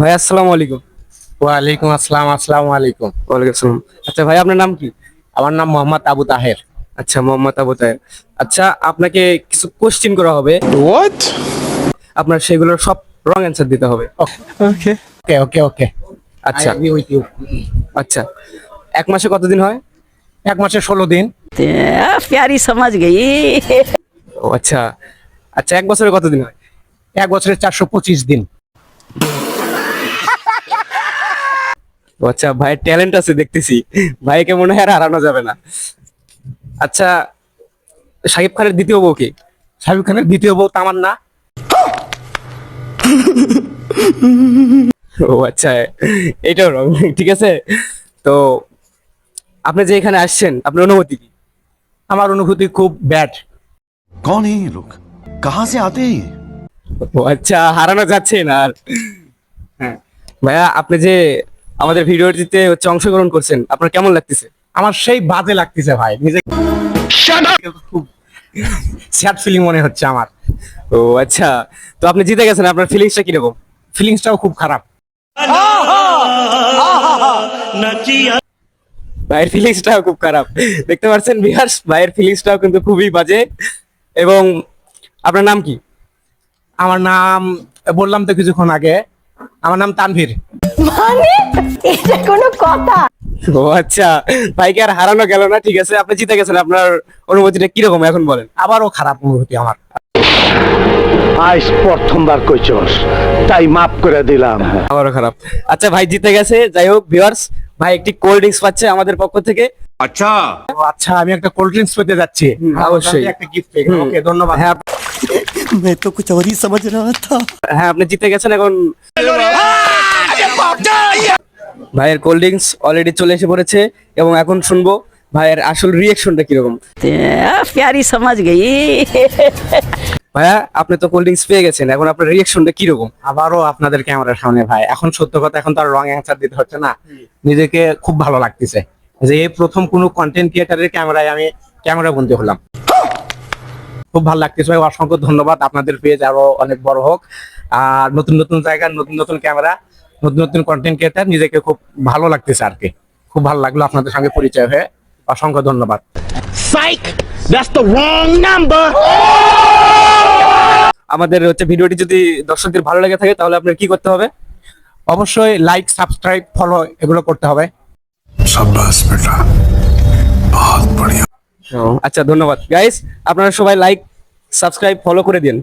ভাই আসসালামু আলাইকুম। ওয়ালাইকুম আসসালাম। আসসালামু আলাইকুম। ওয়ালাইকুম আসসালাম। আচ্ছা ভাই, আপনার নাম কি? আমার নাম মোহাম্মদ আবু তাহের। আচ্ছা, মোহাম্মদ আবু তাহের। আচ্ছা, আপনাকে কিছু কোশ্চেন করা হবে, হোয়াট? আপনার সেগুলোর সব রং অ্যান্সার দিতে হবে। ওকে ওকে ওকে। আচ্ছা আই উইথ ইউ। আচ্ছা, এক মাসে কতদিন হয়? এক মাসে 16 দিন। प्यारी समझ गई। ও আচ্ছা। আচ্ছা, এক বছরে কতদিন হয়? এক বছরে 425 দিন। ও আচ্ছা, ভাইয়ের ট্যালেন্ট আছে দেখতেছি, ভাইকে মনে হয় আর হারানো যাবে না। আচ্ছা, শাকিব খানের দ্বিতীয় বউ কি? শাহরুখ খানের দ্বিতীয় বউ তামান্না। ও আচ্ছা, এটাও রং। ঠিক আছে, তো আপনি যে এখানে আসছেন, আপনার অনুভূতি কি? আমার অনুভূতি খুব ব্যাড। कौन है ये लोग? कहाँ से आते हैं ये? ও আচ্ছা, হারানো যাচ্ছে না আর। হ্যাঁ ভাইয়া, আপনি যে আমাদের ভিডিওটিতে অংশগ্রহণ করছেন, আপনার কেমন লাগতেছে? আমার সেই বাজে লাগতেছে ভাই, নিজে খুব স্যাড ফিলিং মনে হচ্ছে আমার। ও আচ্ছা, তো আপনি জিতে গেছেন, আপনার ফিলিংসটা কিরকম? ফিলিংসটাও খুব খারাপ। ভাইয়ের ফিলিংসটাও খুব খারাপ, দেখতে পাচ্ছেন ভিউয়ার্স, ভাইয়ের ফিলিংসটাও কিন্তু খুবই বাজে। এবং আপনার নাম কি? আমার নাম বললাম তো কিছুক্ষণ আগে, আমার নাম তানভীর। মানে এটা কোনো কথা? ও আচ্ছা, ভাইকে আর হারানো গেল না। ঠিক আছে, আপনি জিতে গেছেন, আপনার অনুভূতিটা কিরকম এখন বলেন? আবারও খারাপ অনুভূতি আমার। আজ প্রথমবার কইছস তাই মাফ করে দিলাম। আমারও খারাপ। আচ্ছা, ভাই জিতে গেছে, যাই হোক ভিউয়ার্স, ভাই একটি কোল্ড ড্রিঙ্কস পাচ্ছে আমাদের পক্ষ থেকে। ও আচ্ছা, আমি একটা কোল্ড ড্রিঙ্কস পেতে যাচ্ছি। অবশ্যই। একটা গিফট পেয়ে গেলাম। ওকে, ধন্যবাদ। হ্যাঁ मैं तो कुछ और ही समझ रहा था। হ্যাঁ, আপনি জিতে গেছেন। এখন ভাইয়ের কোল্ড ড্রিঙ্কস অলরেডি চলে এসে পড়েছে, এবং এখন শুনবো ভাইয়ের আসল রিয়েকশনটা কিরকম। प्यारी समझ गई। ভাইয়া, আপনি তো কোল্ড ড্রিঙ্কস পেয়ে গেছেন, এখন আপনার রিয়েকশনটা কিরকম? আবারও আপনাদের ক্যামেরার সামনে ভাই, এখন সত্য কথা, এখন তো আর রং অ্যান্সার দিতে হচ্ছে না। নিজেকে খুব ভালো লাগতেছে যে এই প্রথম কোনো কন্টেন্ট ক্রিয়েটারের ক্যামেরায় আমি ক্যামেরা বন্দী হলাম। খুব ভালো লাগতেছে ভাই, অসংখ্য ধন্যবাদ। আপনাদের পেজ আরো অনেক বড় হোক, আর নতুন নতুন জায়গা, নতুন নতুন ক্যামেরা, নতুন নতুন কন্টেন্ট ক্রিয়েটার, নিজেকে খুব ভালো লাগতেছে আর কি। খুব ভালো লাগলো আপনাদের সঙ্গে পরিচয় হয়ে, অসংখ্য ধন্যবাদ। আমাদের ভিডিওটি যদি দর্শকদের ভালো লেগে থাকে, তাহলে আপনার কি করতে হবে? অবশ্যই লাইক, সাবস্ক্রাইব, ফলো এগুলো করতে হবে। शाबाश बेटा, बहुत बढ़िया। আচ্ছা, ধন্যবাদ গাইস, আপনারা সবাই লাইক, সাবস্ক্রাইব, ফলো করে দিন।